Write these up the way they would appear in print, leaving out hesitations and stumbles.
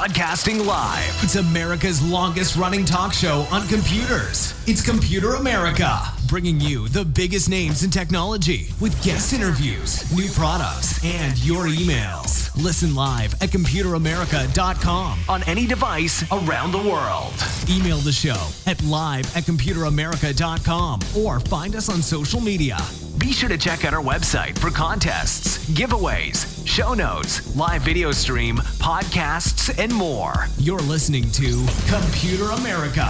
Broadcasting live. It's America's longest running talk show on computers. It's Computer America, bringing you the biggest names in technology with guest interviews, new products, and your emails. Listen live at computeramerica.com on any device around the world. Email the show at live@computeramerica.com or find us on social media. Be sure to check out our website for contests, giveaways, show notes, live video stream, podcasts, and more. You're listening to Computer America.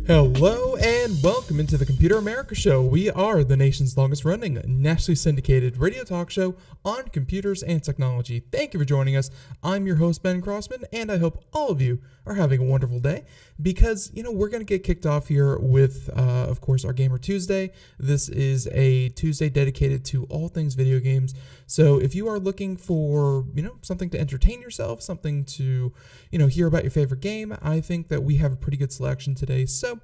Hello and welcome into the Computer America Show. We are the nation's longest running, nationally syndicated radio talk show on computers and technology. Thank you for joining us. I'm your host, Ben Crossman, and I hope all of you are having a wonderful day because, we're going to get kicked off here with, of course, our Gamer Tuesday. This is a Tuesday dedicated to all things video games. So if you are looking for, something to entertain yourself, something to, hear about your favorite game, I think that we have a pretty good selection today. So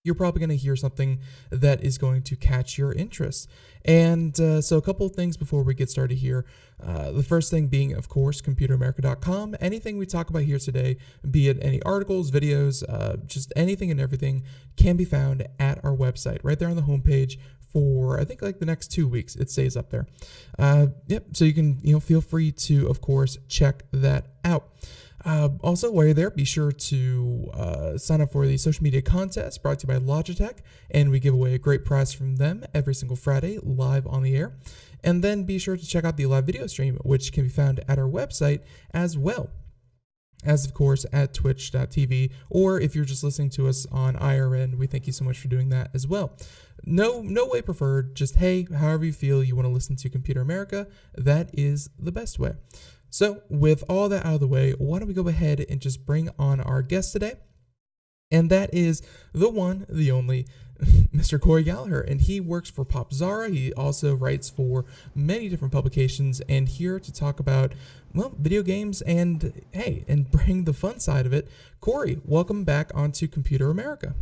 you're probably going to hear something that is going to catch your interest. And so a couple of things before we get started here. The first thing being, of course, computeramerica.com. Anything we talk about here today, be it any articles, videos, just anything and everything, can be found at our website, right there on the homepage for, I think, like the next 2 weeks. It stays up there. So you can, feel free to, of course, check that out. Also, while you're there, be sure to sign up for the social media contest brought to you by Logitech, and we give away a great prize from them every single Friday live on the air. And then be sure to check out the live video stream, which can be found at our website as well as, of course, at twitch.tv, or if you're just listening to us on IRN, we thank you so much for doing that as well. No way preferred, just hey, however you feel you want to listen to Computer America, that is the best way. So with all that out of the way, why don't we go ahead and just bring on our guest today? And that is the one, the only, Mr. Cory Galliher. And he works for Popzara. He also writes for many different publications and here to talk about, video games and, and bring the fun side of it. Cory, welcome back onto Computer America.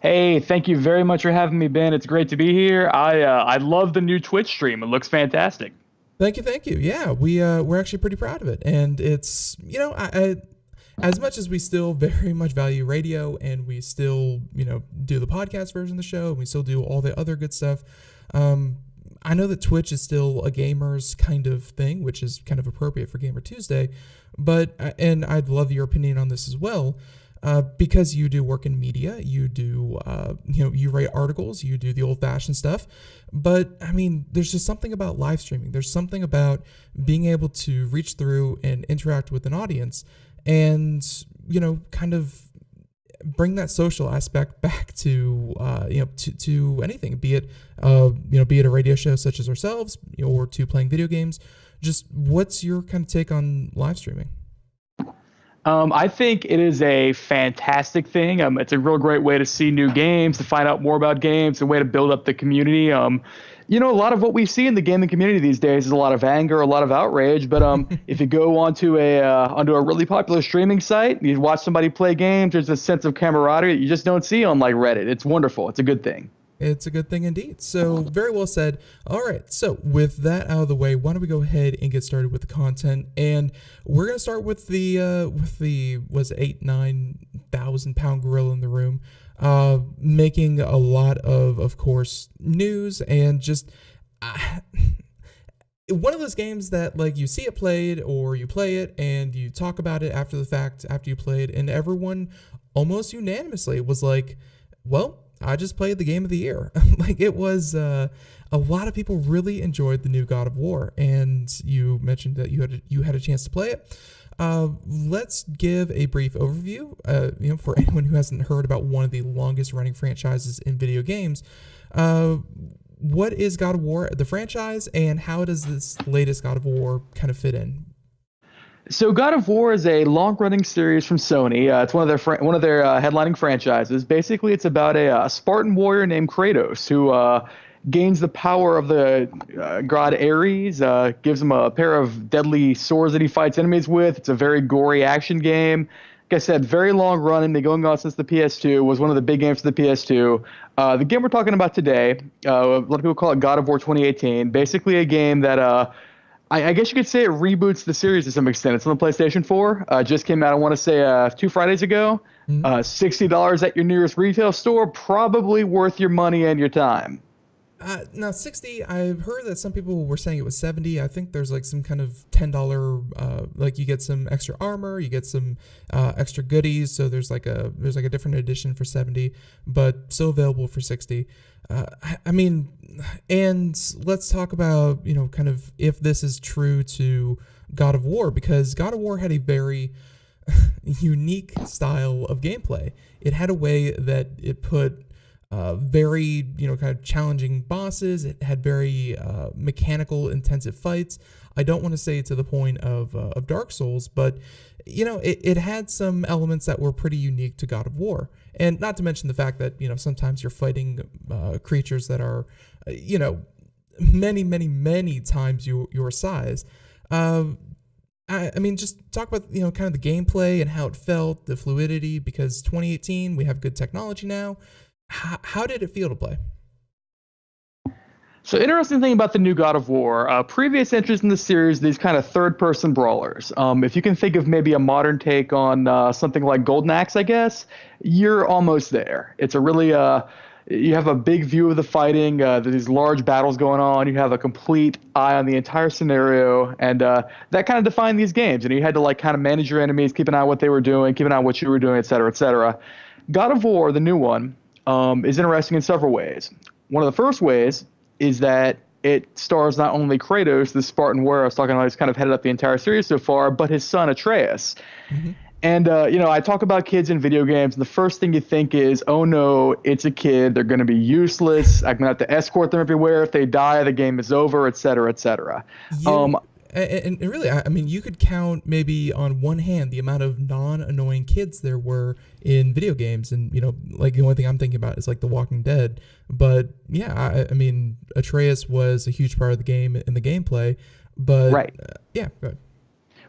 Hey, thank you very much for having me, Ben. It's great to be here. I love the new Twitch stream. It looks fantastic. Thank you. Yeah, we're actually pretty proud of it, and it's I as much as we still very much value radio, and we still do the podcast version of the show, and we still do all the other good stuff. I know that Twitch is still a gamer's kind of thing, which is kind of appropriate for Gamer Tuesday, and I'd love your opinion on this as well. Because you do work in media, you do, you write articles, you do the old-fashioned stuff. But, there's just something about live streaming. There's something about being able to reach through and interact with an audience and, kind of bring that social aspect back to, to anything, be it a radio show such as ourselves or to playing video games. Just what's your kind of take on live streaming? I think it is a fantastic thing. It's a real great way to see new games, to find out more about games, a way to build up the community. A lot of what we see in the gaming community these days is a lot of anger, a lot of outrage. But if you go onto a really popular streaming site, you watch somebody play games, there's a sense of camaraderie that you just don't see on like Reddit. It's wonderful. It's a good thing. It's a good thing indeed. So very well said. All right. So with that out of the way, why don't we go ahead and get started with the content? And we're going to start with the 8,000-9,000 pound gorilla in the room, making a lot of course, news and just one of those games that like you see it played or you play it and you talk about it after the fact, after you played, and everyone almost unanimously was like, well, I just played the game of the year. Like it was, a lot of people really enjoyed the new God of War, and you mentioned that you had a chance to play it. Let's give a brief overview, for anyone who hasn't heard about one of the longest running franchises in video games. What is God of War, the franchise, and how does this latest God of War kind of fit in? So God of War is a long-running series from Sony. It's one of their headlining franchises. Basically, it's about a Spartan warrior named Kratos who gains the power of the god Ares, gives him a pair of deadly swords that he fights enemies with. It's a very gory action game. Like I said, very long running. Been going on since the PS2. Was one of the big games for the PS2. The game we're talking about today, a lot of people call it God of War 2018. Basically, a game that I guess you could say it reboots the series to some extent. It's on the PlayStation 4. Just came out, I want to say, 2 Fridays ago. $60 at your nearest retail store. Probably worth your money and your time. Now 60, I've heard that some people were saying it was 70. I think there's like some kind of $10, like you get some extra armor, you get some extra goodies. So there's like a different edition for 70, but still available for 60. I mean, and let's talk about, kind of if this is true to God of War, because God of War had a very unique style of gameplay. It had a way that it put very, kind of challenging bosses. It had very mechanical, intensive fights. I don't want to say to the point of Dark Souls, but it had some elements that were pretty unique to God of War. And not to mention the fact that sometimes you're fighting creatures that are many, many, many times your size. I mean, just talk about kind of the gameplay and how it felt, the fluidity. Because 2018, we have good technology now. How did it feel to play? So interesting thing about the new God of War, previous entries in the series, these kind of third-person brawlers. If you can think of maybe a modern take on something like Golden Axe, I guess, you're almost there. It's a really, you have a big view of the fighting, there's these large battles going on, you have a complete eye on the entire scenario, and that kind of defined these games. And you had to like kind of manage your enemies, keep an eye on what they were doing, keep an eye on what you were doing, et cetera, et cetera. God of War, the new one, is interesting in several ways. One of the first ways is that it stars not only Kratos, the Spartan warrior I was talking about, who's kind of headed up the entire series so far, but his son Atreus. Mm-hmm. And, I talk about kids in video games, and the first thing you think is, oh no, it's a kid. They're going to be useless. I'm going to have to escort them everywhere. If they die, the game is over, et cetera, et cetera. And really, I mean, you could count maybe on one hand the amount of non-annoying kids there were in video games. And, like the only thing I'm thinking about is like The Walking Dead. But yeah, I mean, Atreus was a huge part of the game and the gameplay. But right. Yeah, go ahead.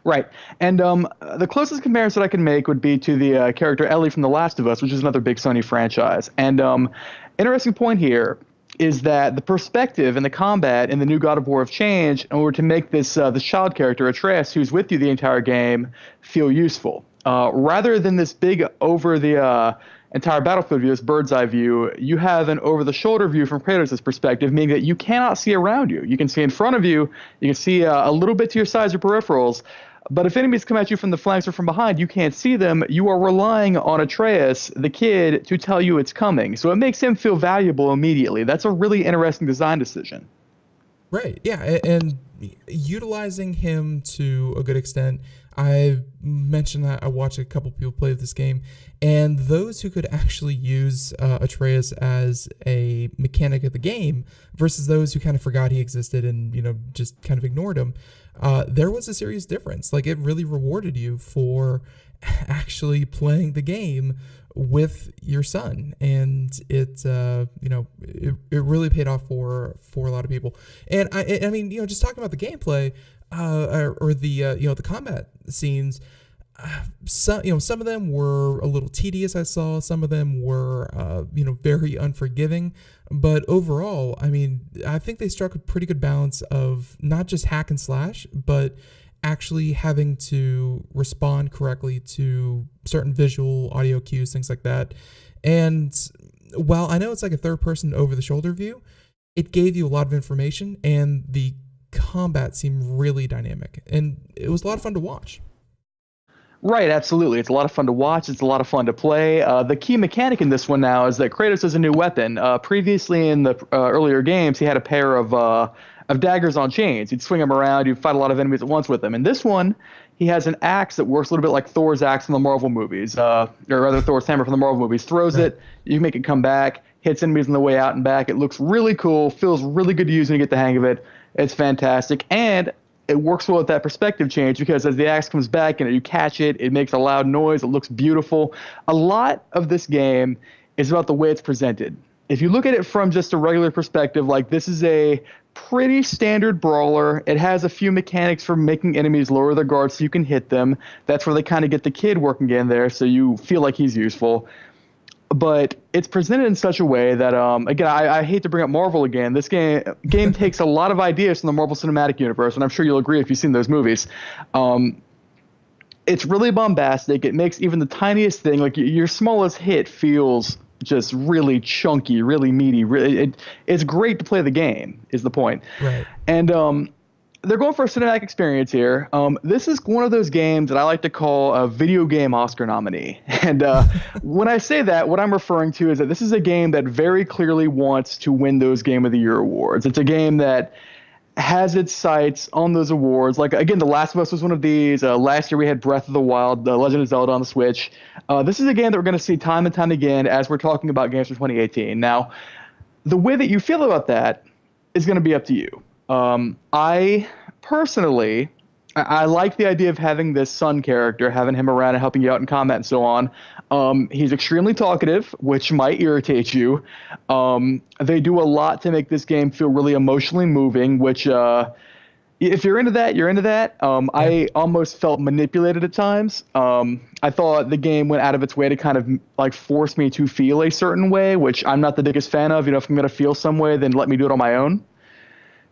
Right. And the closest comparison I can make would be to the character Ellie from The Last of Us, which is another big Sony franchise. And interesting point here is that the perspective and the combat in the new God of War have changed in order to make this child character, Atreus, who's with you the entire game, feel useful. Rather than this big over the entire battlefield view, this bird's eye view, you have an over-the-shoulder view from Kratos' perspective, meaning that you cannot see around you. You can see in front of you, you can see a little bit to your sides or peripherals, but if enemies come at you from the flanks or from behind, you can't see them. You are relying on Atreus, the kid, to tell you it's coming. So it makes him feel valuable immediately. That's a really interesting design decision. Right, yeah, and utilizing him to a good extent. I've mentioned that I watched a couple people play this game, and those who could actually use Atreus as a mechanic of the game versus those who kind of forgot he existed and just kind of ignored him, there was a serious difference. Like, it really rewarded you for actually playing the game with your son, and it really paid off for a lot of people. And I mean, just talking about the gameplay or the combat scenes, some of them were a little tedious. I saw some of them were very unforgiving, but overall, I mean, I think they struck a pretty good balance of not just hack and slash, but actually having to respond correctly to certain visual audio cues, things like that. And while I know it's like a third person over the shoulder view, it gave you a lot of information, and the combat seemed really dynamic, and it was a lot of fun to watch. Right, absolutely. It's a lot of fun to watch. It's a lot of fun to play. The key mechanic in this one now is that Kratos has a new weapon. Previously in the earlier games, he had a pair of daggers on chains. You'd swing them around. You'd fight a lot of enemies at once with them. In this one, he has an axe that works a little bit like Thor's axe in the Marvel movies, or rather Thor's hammer from the Marvel movies. Throws it, you make it come back, hits enemies on the way out and back. It looks really cool, feels really good to use when you get the hang of it. It's fantastic, and it works well with that perspective change, because as the axe comes back and you catch it, it makes a loud noise. It looks beautiful. A lot of this game is about the way it's presented. If you look at it from just a regular perspective, like this is a pretty standard brawler. It has a few mechanics for making enemies lower their guard so you can hit them. That's where they kind of get the kid working in there, so you feel like he's useful. But it's presented in such a way that, again, I hate to bring up Marvel again. This game takes a lot of ideas from the Marvel Cinematic Universe, and I'm sure you'll agree if you've seen those movies. It's really bombastic. It makes even the tiniest thing, like your smallest hit, feels just really chunky, really meaty. It's great to play the game, is the point. Right. And they're going for a cinematic experience here. This is one of those games that I like to call a video game Oscar nominee. And when I say that, what I'm referring to is that this is a game that very clearly wants to win those Game of the Year awards. It's a game that has its sights on those awards. Like, again, The Last of Us was one of these. Last year we had Breath of the Wild, The Legend of Zelda on the Switch. This is a game that we're going to see time and time again as we're talking about games for 2018. Now, the way that you feel about that is going to be up to you. I personally, I like the idea of having this son character, having him around and helping you out in combat and so on. He's extremely talkative, which might irritate you. They do a lot to make this game feel really emotionally moving, which if you're into that, you're into that. I almost felt manipulated at times. I thought the game went out of its way to kind of like force me to feel a certain way, which I'm not the biggest fan of. If I'm going to feel some way, then let me do it on my own.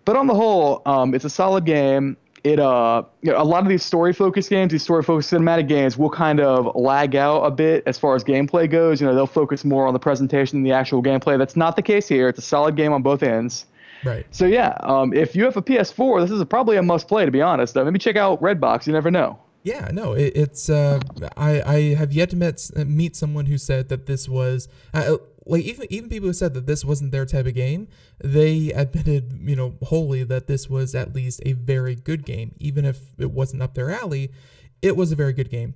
But on the whole, it's a solid game. A lot of these story-focused games, these story-focused cinematic games, will kind of lag out a bit as far as gameplay goes. They'll focus more on the presentation than the actual gameplay. That's not the case here. It's a solid game on both ends. Right. So yeah, if you have a PS4, this is probably a must-play, to be honest. Maybe check out Redbox. You never know. Yeah, no, it's I have yet to meet someone who said that this was like even people who said that this wasn't their type of game. They admitted, wholly that this was at least a very good game, even if it wasn't up their alley. It was a very good game,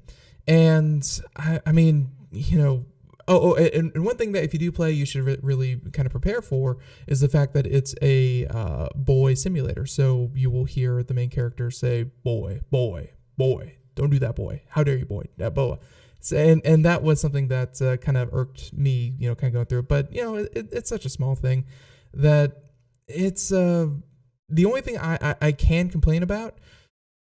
and I mean, and one thing that if you do play, you should really kind of prepare for is the fact that it's a boy simulator. So you will hear the main character say, "Boy, boy, boy." Don't do that, boy. How dare you, boy? That boa. So, and that was something that kind of irked me, kind of going through it. But, it's such a small thing that it's the only thing I can complain about.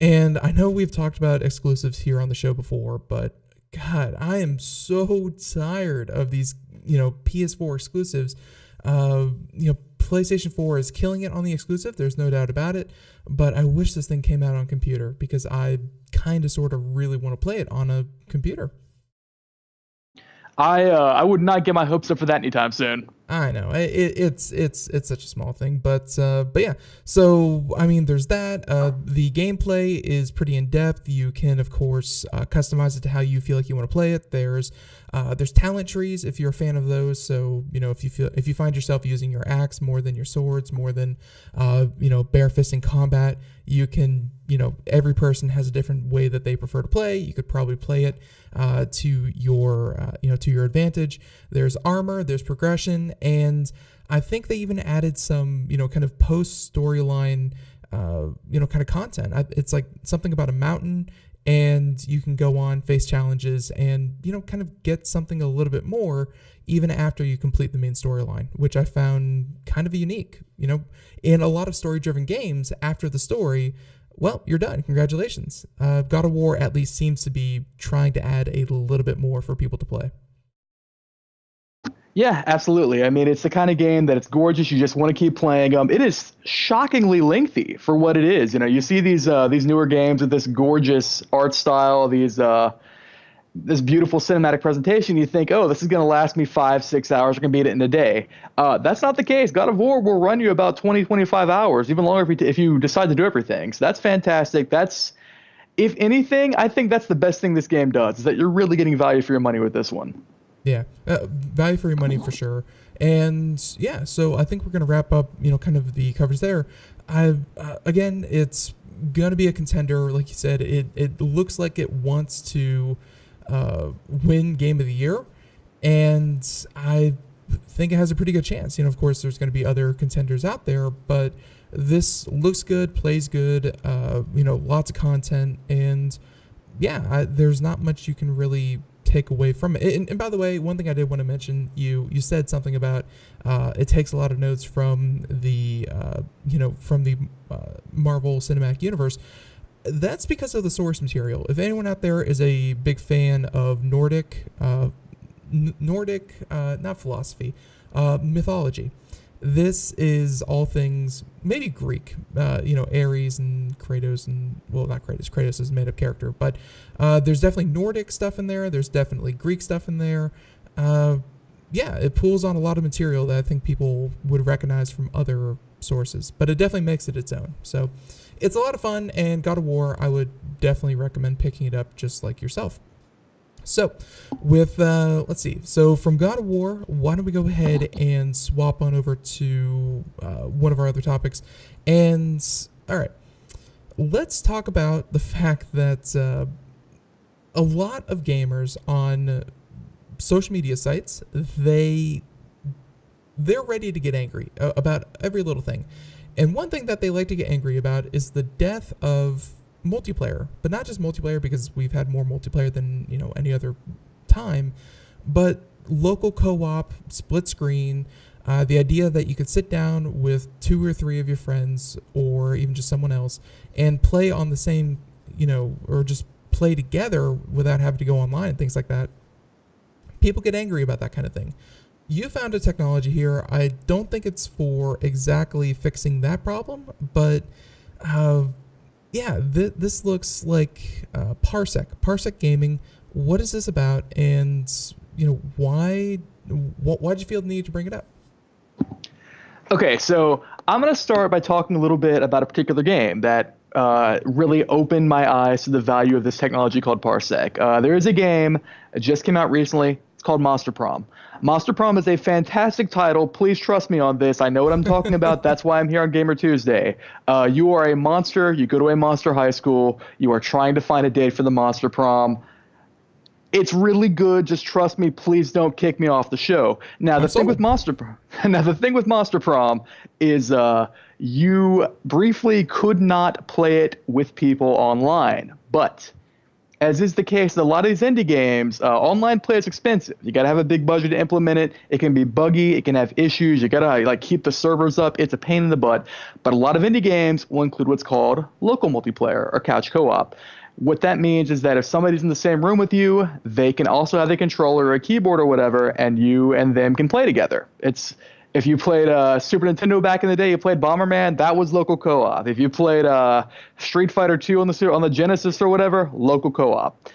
And I know we've talked about exclusives here on the show before, but God, I am so tired of these, PS4 exclusives. PlayStation 4 is killing it on the exclusive. There's no doubt about it. But I wish this thing came out on computer because I kind of sort of really want to play it on a computer. I would not get my hopes up for that anytime soon. I know it's such a small thing, but yeah. So I mean, there's that. The gameplay is pretty in depth. You can of course customize it to how you feel like you want to play it. There's talent trees if you're a fan of those. So if you find yourself using your axe more than your swords, more than bare fist in combat, you can every person has a different way that they prefer to play. You could probably play it to your advantage. There's armor, there's progression, and I think they even added some kind of post storyline kind of content. It's like something about a mountain, and you can go on, face challenges, and kind of get something a little bit more even after you complete the main storyline, which I found kind of unique. In a lot of story-driven games, after the story, well, you're done. Congratulations. God of War at least seems to be trying to add a little bit more for people to play. Yeah, absolutely. I mean, it's the kind of game that it's gorgeous. You just want to keep playing. It is shockingly lengthy for what it is. You see these newer games with this gorgeous art style, this beautiful cinematic presentation. You think, oh, this is going to last me 5-6 hours. I can beat it in a day. That's not the case. God of War will run you about 20-25 hours, even longer if you decide to do everything. So that's fantastic. That's, if anything, I think that's the best thing this game does, is that you're really getting value for your money with this one. Yeah, value for your money for sure. And yeah, so I think we're going to wrap up, kind of the coverage there. Again, it's going to be a contender. Like you said, it looks like it wants to win Game of the Year. And I think it has a pretty good chance. Of course, there's going to be other contenders out there, but this looks good, plays good, lots of content. And yeah, there's not much you can really take away from it. And by the way, one thing I did want to mention, you said something about it takes a lot of notes from the Marvel Cinematic Universe. That's because of the source material. If anyone out there is a big fan of Nordic, not philosophy, mythology, this is all things maybe Greek, Ares and Kratos, and well, not Kratos. Kratos is a made-up character, but there's definitely Nordic stuff in there. There's definitely Greek stuff in there. It pulls on a lot of material that I think people would recognize from other sources, but it definitely makes it its own. So it's a lot of fun, and God of War, I would definitely recommend picking it up just like yourself. So with, let's see. So from God of War, why don't we go ahead and swap on over to one of our other topics. And all right, let's talk about the fact that a lot of gamers on social media sites, they're ready to get angry about every little thing. And one thing that they like to get angry about is the death of multiplayer, but not just multiplayer, because we've had more multiplayer than any other time, but local co-op, split screen, the idea that you could sit down with 2 or 3 of your friends or even just someone else and play on the same, or just play together without having to go online and things like that. People get angry about that kind of thing. You found a technology here. I don't think it's for exactly fixing that problem, but this looks like Parsec Gaming. What is this about, and why'd you feel the need to bring it up? Okay, so I'm going to start by talking a little bit about a particular game that really opened my eyes to the value of this technology called Parsec. There is a game that just came out recently. It's called Monster Prom. Monster Prom is a fantastic title. Please trust me on this. I know what I'm talking about. That's why I'm here on Gamer Tuesday. You are a monster. You go to a monster high school. You are trying to find a date for the Monster Prom. It's really good. Just trust me. Please don't kick me off the show. Now, the thing with Monster Prom is you briefly could not play it with people online, but as is the case with a lot of these indie games, online play is expensive. You got to have a big budget to implement it. It can be buggy. It can have issues. You got to keep the servers up. It's a pain in the butt. But a lot of indie games will include what's called local multiplayer or couch co-op. What that means is that if somebody's in the same room with you, they can also have a controller or a keyboard or whatever, and you and them can play together. If you played Super Nintendo back in the day, you played Bomberman, that was local co-op. If you played Street Fighter 2 on the Genesis or whatever, local co-op.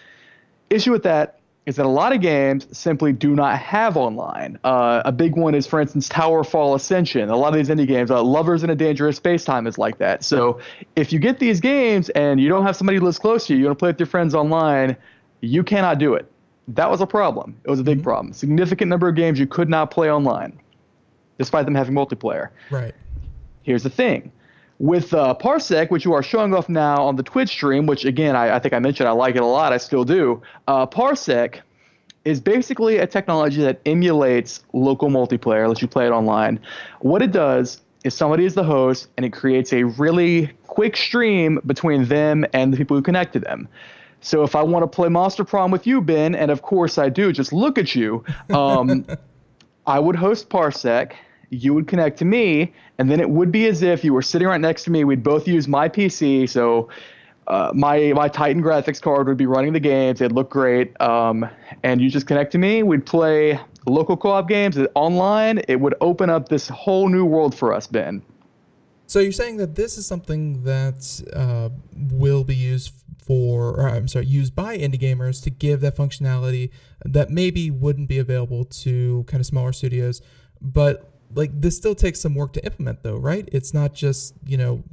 Issue with that is that a lot of games simply do not have online. A big one is, for instance, Towerfall Ascension. A lot of these indie games, Lovers in a Dangerous Space-Time is like that. So if you get these games and you don't have somebody who lives close to you, you want to play with your friends online, you cannot do it. That was a problem. It was a big problem. Significant number of games you could not play online, despite them having multiplayer. Right. Here's the thing. With Parsec, which you are showing off now on the Twitch stream, which, again, I think I mentioned I like it a lot. I still do. Parsec is basically a technology that emulates local multiplayer, lets you play it online. What it does is somebody is the host, and it creates a really quick stream between them and the people who connect to them. So if I want to play Monster Prom with you, Ben, and of course I do, just look at you, I would host Parsec. You would connect to me, and then it would be as if you were sitting right next to me. We'd both use my PC, so my Titan graphics card would be running the games. It'd look great, and you just connect to me. We'd play local co-op games online. It would open up this whole new world for us, Ben. So you're saying that this is something that will be used used by indie gamers to give that functionality that maybe wouldn't be available to kind of smaller studios, but this still takes some work to implement, though, right? It's not just,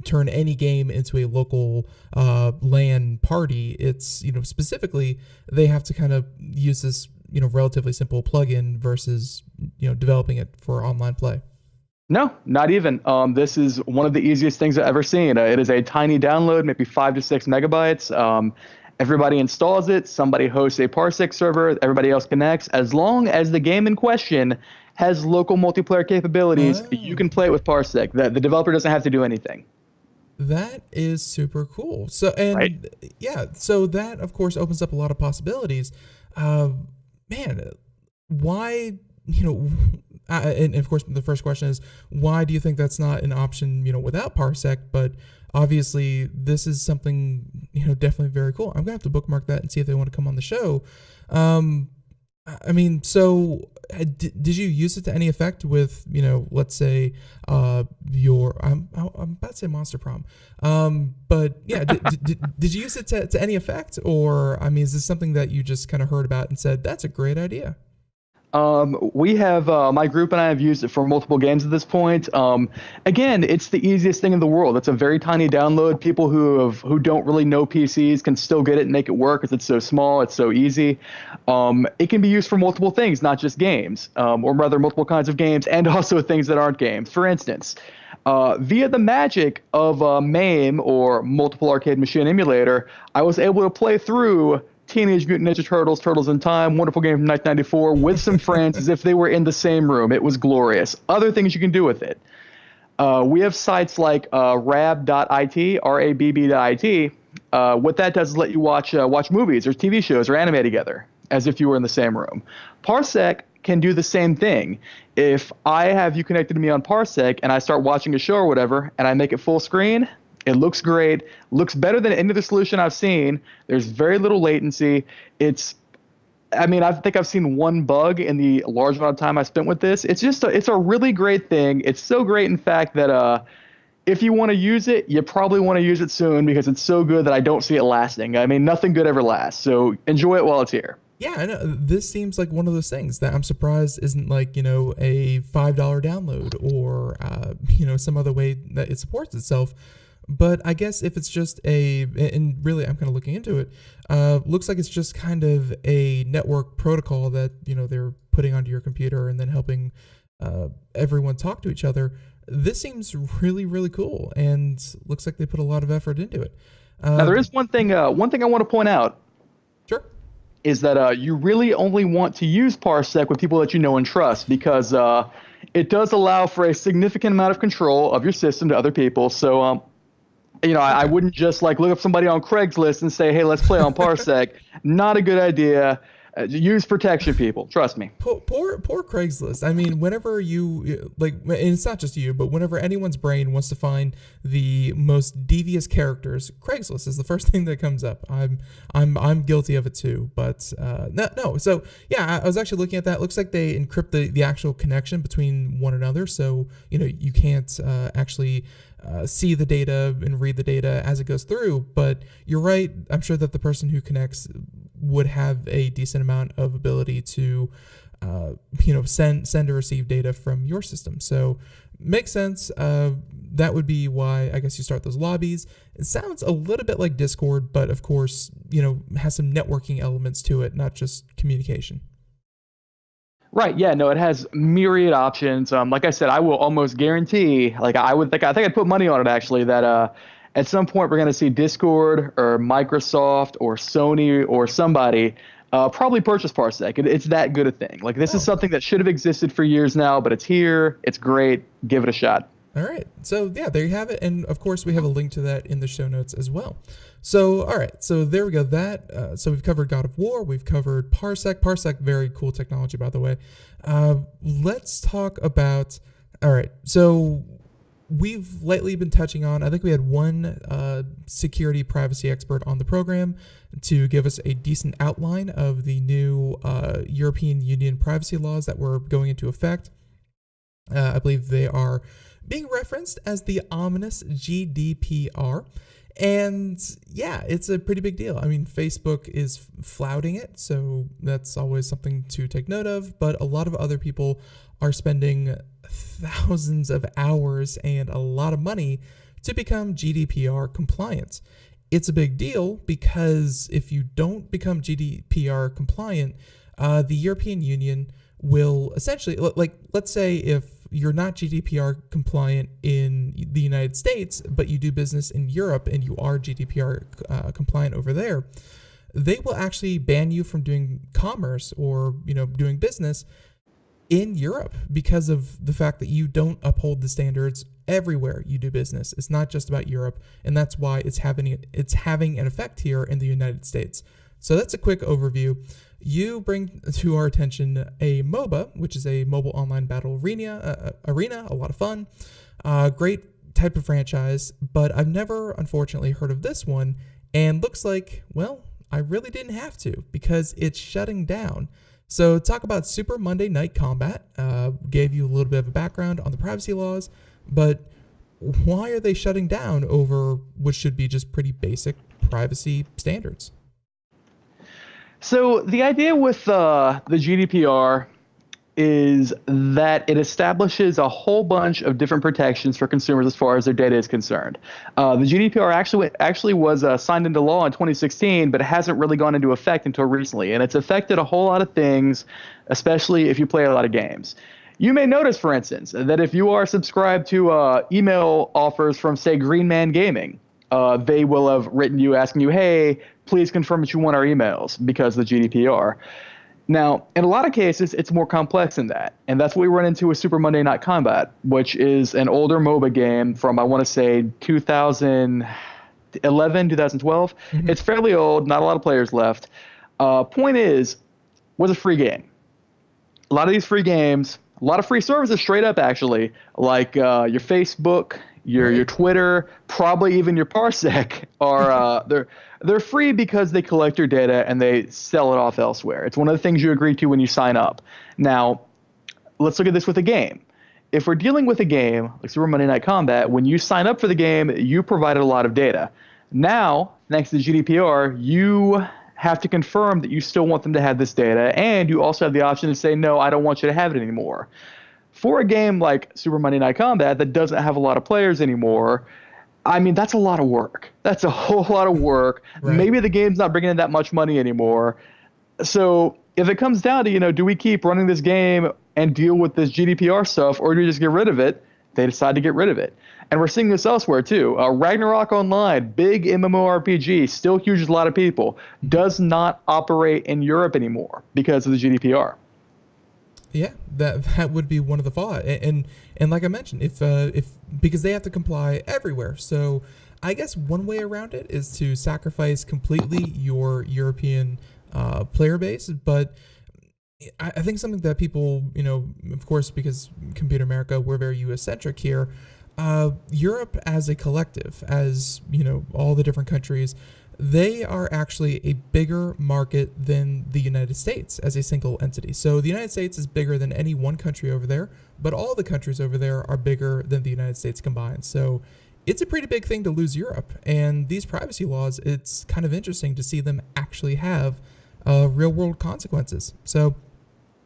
turn any game into a local LAN party. It's, specifically they have to kind of use this, relatively simple plugin versus, developing it for online play. No, not even. This is one of the easiest things I've ever seen. It is a tiny download, maybe 5 to 6 megabytes. Everybody installs it. Somebody hosts a Parsec server. Everybody else connects. As long as the game in question has local multiplayer capabilities, you can play it with Parsec. The developer doesn't have to do anything. That is super cool. So, and right? Yeah, so that of course opens up a lot of possibilities. Man, why, and of course the first question is, why do you think that's not an option, without Parsec? But obviously this is something, definitely very cool. I'm gonna have to bookmark that and see if they want to come on the show. So did you use it to any effect with, let's say, your, I'm about to say Monster Prom. But yeah, did you use it to any effect? Or, is this something that you just kind of heard about and said, that's a great idea? We have, my group and I have used it for multiple games at this point. Again, it's the easiest thing in the world. It's a very tiny download. People who don't really know PCs can still get it and make it work because it's so small. It's so easy. It can be used for multiple things, not just games, or rather multiple kinds of games and also things that aren't games. For instance, via the magic of MAME, or Multiple Arcade Machine Emulator, I was able to play through Teenage Mutant Ninja Turtles, Turtles in Time, wonderful game from 1994, with some friends as if they were in the same room. It was glorious. Other things you can do with it. We have sites like rab.it, rabb.it. What that does is let you watch movies or TV shows or anime together as if you were in the same room. Parsec can do the same thing. If I have you connected to me on Parsec and I start watching a show or whatever and I make it full screen, it looks great, looks better than any other solution I've seen. There's very little latency. I think I've seen one bug in the large amount of time I spent with this. It's a really great thing. It's so great, in fact, that if you want to use it, you probably want to use it soon because it's so good that I don't see it lasting. Nothing good ever lasts. So enjoy it while it's here. Yeah, I know. This seems like one of those things that I'm surprised isn't like, a $5 download or, some other way that it supports itself. But I guess if it's just and really I'm kind of looking into it, looks like it's just kind of a network protocol that, they're putting onto your computer and then helping everyone talk to each other. This seems really, really cool, and looks like they put a lot of effort into it. Now, there is one thing I want to point out. Sure. Is that you really only want to use Parsec with people that you know and trust, because it does allow for a significant amount of control of your system to other people. So, I wouldn't just look up somebody on Craigslist and say, hey, let's play on Parsec. Not a good idea. Use protection, people. Trust me. Poor Craigslist. Whenever you and it's not just you, but whenever anyone's brain wants to find the most devious characters, Craigslist is the first thing that comes up. I'm guilty of it too. But no. So yeah, I was actually looking at that. It looks like they encrypt the actual connection between one another, so you can't actually see the data and read the data as it goes through. But you're right. I'm sure that the person who connects would have a decent amount of ability to, send or receive data from your system. So makes sense. That would be why I guess you start those lobbies. It sounds a little bit like Discord, but of course, has some networking elements to it, not just communication. Right. Yeah. No, it has myriad options. Like I said, I will almost guarantee, I think I'd put money on it actually, that at some point we're going to see Discord or Microsoft or Sony or somebody probably purchase Parsec. It's that good a thing. This is something that should have existed for years now, but it's here. It's great. Give it a shot. All right. So yeah, there you have it. And of course we have a link to that in the show notes as well. So, all right. So there we go. So we've covered God of War. We've covered Parsec, very cool technology, by the way. Let's talk about, all right. So we've lately been touching on, I think we had one security privacy expert on the program to give us a decent outline of the new European Union privacy laws that were going into effect. I believe they are being referenced as the ominous GDPR. And yeah, it's a pretty big deal. Facebook is flouting it, so that's always something to take note of. But a lot of other people are spending thousands of hours and a lot of money to become GDPR compliant. It's a big deal because if you don't become GDPR compliant, the European Union will essentially, let's say if you're not GDPR compliant in the United States, but you do business in Europe and you are GDPR compliant over there, they will actually ban you from doing commerce or doing business in Europe because of the fact that you don't uphold the standards everywhere you do business. It's not just about Europe, and that's why it's having an effect here in the United States. So that's a quick overview. You bring to our attention a MOBA, which is a mobile online battle arena, a lot of fun, great type of franchise, but I've never, unfortunately, heard of this one, and looks like, well, I really didn't have to, because it's shutting down. So talk about Super Monday Night Combat, gave you a little bit of a background on the privacy laws, but why are they shutting down over what should be just pretty basic privacy standards? So the idea with the GDPR is that it establishes a whole bunch of different protections for consumers as far as their data is concerned. The GDPR actually was signed into law in 2016, but it hasn't really gone into effect until recently, and it's affected a whole lot of things, especially if you play a lot of games. You may notice, for instance, that if you are subscribed to email offers from, say, Green Man Gaming, they will have written you asking you, hey, please confirm that you want our emails because of the GDPR. Now, in a lot of cases, it's more complex than that. And that's what we run into with Super Monday Night Combat, which is an older MOBA game from, I want to say, 2011, 2012. Mm-hmm. It's fairly old, not a lot of players left. Point is, was a free game. A lot of these free games, a lot of free services straight up, actually, like your Facebook, your Twitter, probably even your Parsec are they're free because they collect your data and they sell it off elsewhere. It's one of the things you agree to when you sign up. Now, let's look at this with a game. If we're dealing with a game like Super Monday Night Combat, when you sign up for the game, you provided a lot of data. Now, thanks to the GDPR, you have to confirm that you still want them to have this data, and you also have the option to say, no, I don't want you to have it anymore. For a game like Super Monday Night Combat that doesn't have a lot of players anymore, I mean, that's a lot of work. That's a whole lot of work. Right. Maybe the game's not bringing in that much money anymore. So if it comes down to, do we keep running this game and deal with this GDPR stuff, or do we just get rid of it? They decide to get rid of it. And we're seeing this elsewhere, too. Ragnarok Online, big MMORPG, still huge with a lot of people, does not operate in Europe anymore because of the GDPR. Yeah, that would be one of the fallout, and like I mentioned, if because they have to comply everywhere. So I guess one way around it is to sacrifice completely your European player base. But I think something that people, of course, because Computer America, we're very US centric here. Europe as a collective, as all the different countries, they are actually a bigger market than the United States as a single entity. So the United States is bigger than any one country over there, but all the countries over there are bigger than the United States combined. So it's a pretty big thing to lose Europe. And these privacy laws, it's kind of interesting to see them actually have real world consequences. So,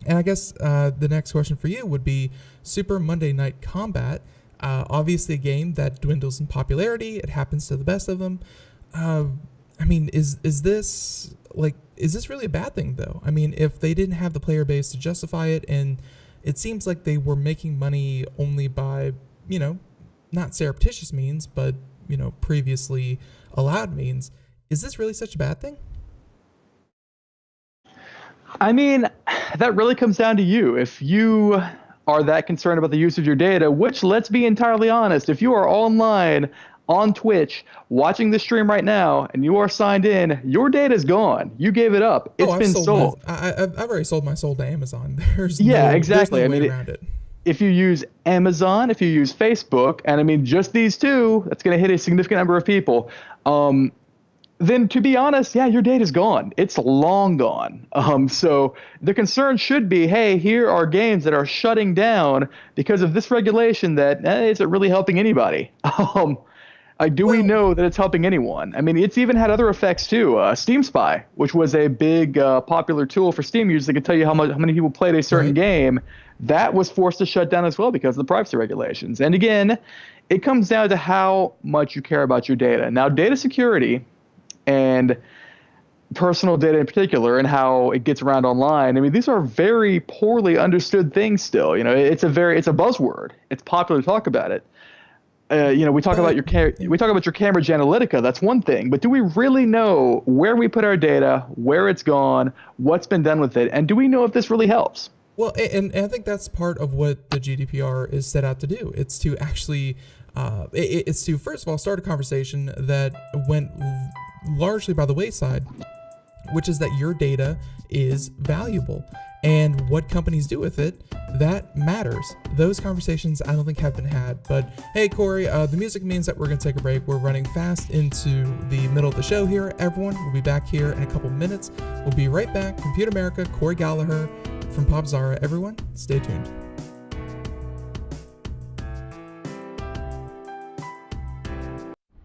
and I guess the next question for you would be Super Monday Night Combat. Obviously a game that dwindles in popularity. It happens to the best of them. I mean, is this really a bad thing, though? I mean, if they didn't have the player base to justify it, and it seems like they were making money only by, not surreptitious means, but, previously allowed means, is this really such a bad thing? I mean, that really comes down to you. If you are that concerned about the use of your data, which, let's be entirely honest, if you are online on Twitch watching the stream right now and you are signed in, your data is gone. You gave it up. It's been sold. I've already sold my soul to Amazon. Exactly. There's no way around it. If you use Amazon, if you use Facebook, and I mean just these two, that's going to hit a significant number of people. Then to be honest, your data's gone. It's long gone. So the concern should be, hey, here are games that are shutting down because of this regulation that isn't really helping anybody. Do we know that it's helping anyone? I mean, it's even had other effects too. Steam Spy, which was a big popular tool for Steam users that could tell you how many people played a certain game, that was forced to shut down as well because of the privacy regulations. And again, it comes down to how much you care about your data. Now, data security and personal data in particular and how it gets around online, I mean, these are very poorly understood things still. It's a buzzword. It's popular to talk about it. We talk about your Cambridge Analytica. That's one thing, but do we really know where we put our data, where it's gone, what's been done with it, and do we know if this really helps? Well, and I think that's part of what the GDPR is set out to do. It's to actually, it's to first of all start a conversation that went largely by the wayside which is that your data is valuable. And what companies do with it, that matters. Those conversations I don't think have been had. But hey, Cory, the music means that we're going to take a break. We're running fast into the middle of the show here. Everyone, we'll be back here in a couple minutes. We'll be right back. Computer America, Cory Galliher from Popzara. Everyone, stay tuned.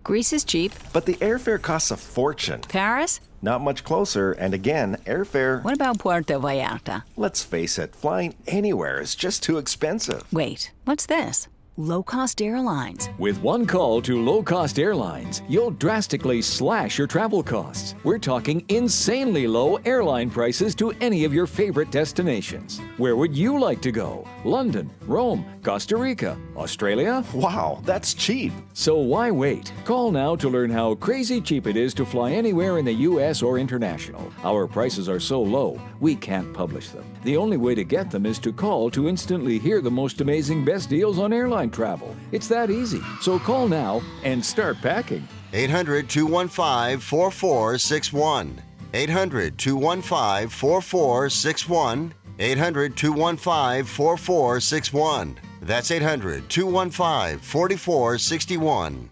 Greece is cheap. But the airfare costs a fortune. Paris? Not much closer, and again, airfare... What about Puerto Vallarta? Let's face it, flying anywhere is just too expensive. Wait, what's this? Low-cost airlines. With one call to low-cost airlines, you'll drastically slash your travel costs. We're talking insanely low airline prices to any of your favorite destinations. Where would you like to go? London, Rome, Costa Rica, Australia? Wow, that's cheap. So why wait? Call now to learn how crazy cheap it is to fly anywhere in the U.S. or international. Our prices are so low, we can't publish them. The only way to get them is to call to instantly hear the most amazing best deals on airline travel. It's that easy. So call now and start packing. 800-215-4461. 800-215-4461. 800-215-4461. That's 800-215-4461.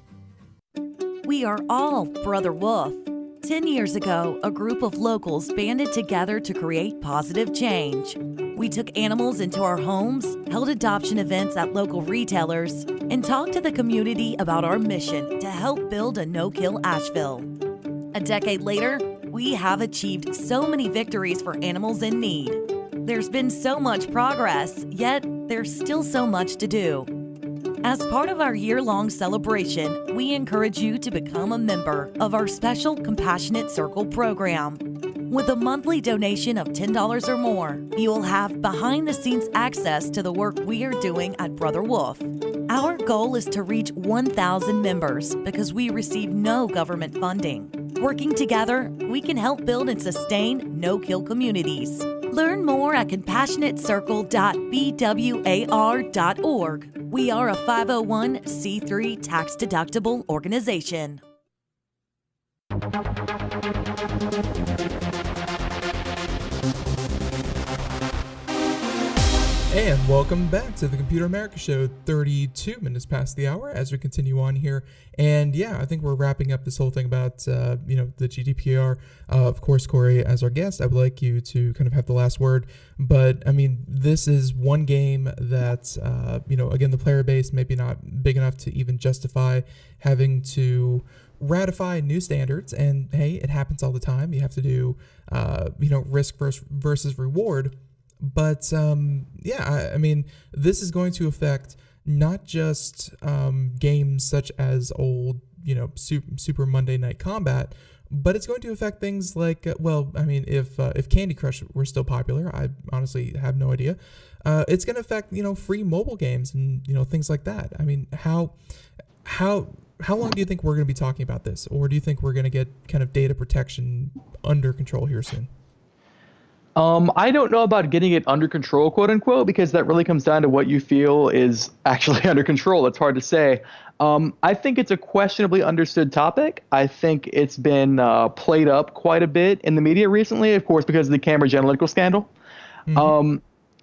We are all Brother Wolf. 10 years ago, a group of locals banded together to create positive change. We took animals into our homes, held adoption events at local retailers, and talked to the community about our mission to help build a no-kill Asheville. A decade later, we have achieved so many victories for animals in need. There's been so much progress, yet there's still so much to do. As part of our year-long celebration, we encourage you to become a member of our special Compassionate Circle program. With a monthly donation of $10 or more, you will have behind-the-scenes access to the work we are doing at Brother Wolf. Our goal is to reach 1,000 members because we receive no government funding. Working together, we can help build and sustain no-kill communities. Learn more at compassionatecircle.bwar.org. We are a 501c3 tax-deductible organization. And welcome back to the Computer America Show, 32 minutes past the hour as we continue on here. And yeah, I think we're wrapping up this whole thing about, the GDPR. Of course, Cory, as our guest, I would like you to kind of have the last word. But I mean, this is one game that, again, the player base maybe not big enough to even justify having to ratify new standards. And hey, it happens all the time. You have to do, risk versus reward. But I mean, this is going to affect not just games such as old, Super Monday Night Combat, but it's going to affect things like, if Candy Crush were still popular, I honestly have no idea. It's going to affect, free mobile games and, things like that. I mean, how long do you think we're going to be talking about this? Or do you think we're going to get kind of data protection under control here soon? I don't know about getting it under control, quote unquote, because that really comes down to what you feel is actually under control. It's hard to say. I think it's a questionably understood topic. I think it's been played up quite a bit in the media recently, of course, because of the Cambridge Analytica scandal. Mm-hmm.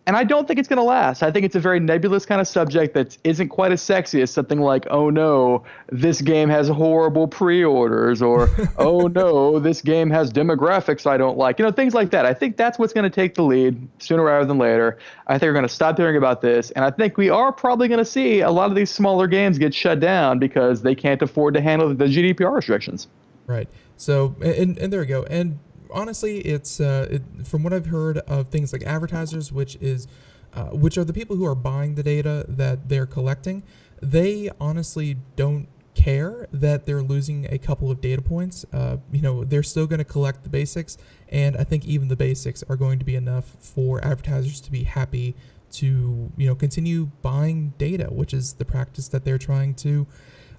And I don't think it's going to last. I think it's a very nebulous kind of subject that isn't quite as sexy as something like, oh no, this game has horrible pre-orders, or oh no, this game has demographics I don't like. Things like that. I think that's what's going to take the lead sooner rather than later. I think we're going to stop hearing about this. And I think we are probably going to see a lot of these smaller games get shut down because they can't afford to handle the GDPR restrictions. Right. So, and there we go. And honestly, it's from what I've heard of things like advertisers, which are the people who are buying the data that they're collecting. They honestly don't care that they're losing a couple of data points. They're still going to collect the basics, and I think even the basics are going to be enough for advertisers to be happy to continue buying data, which is the practice that they're trying to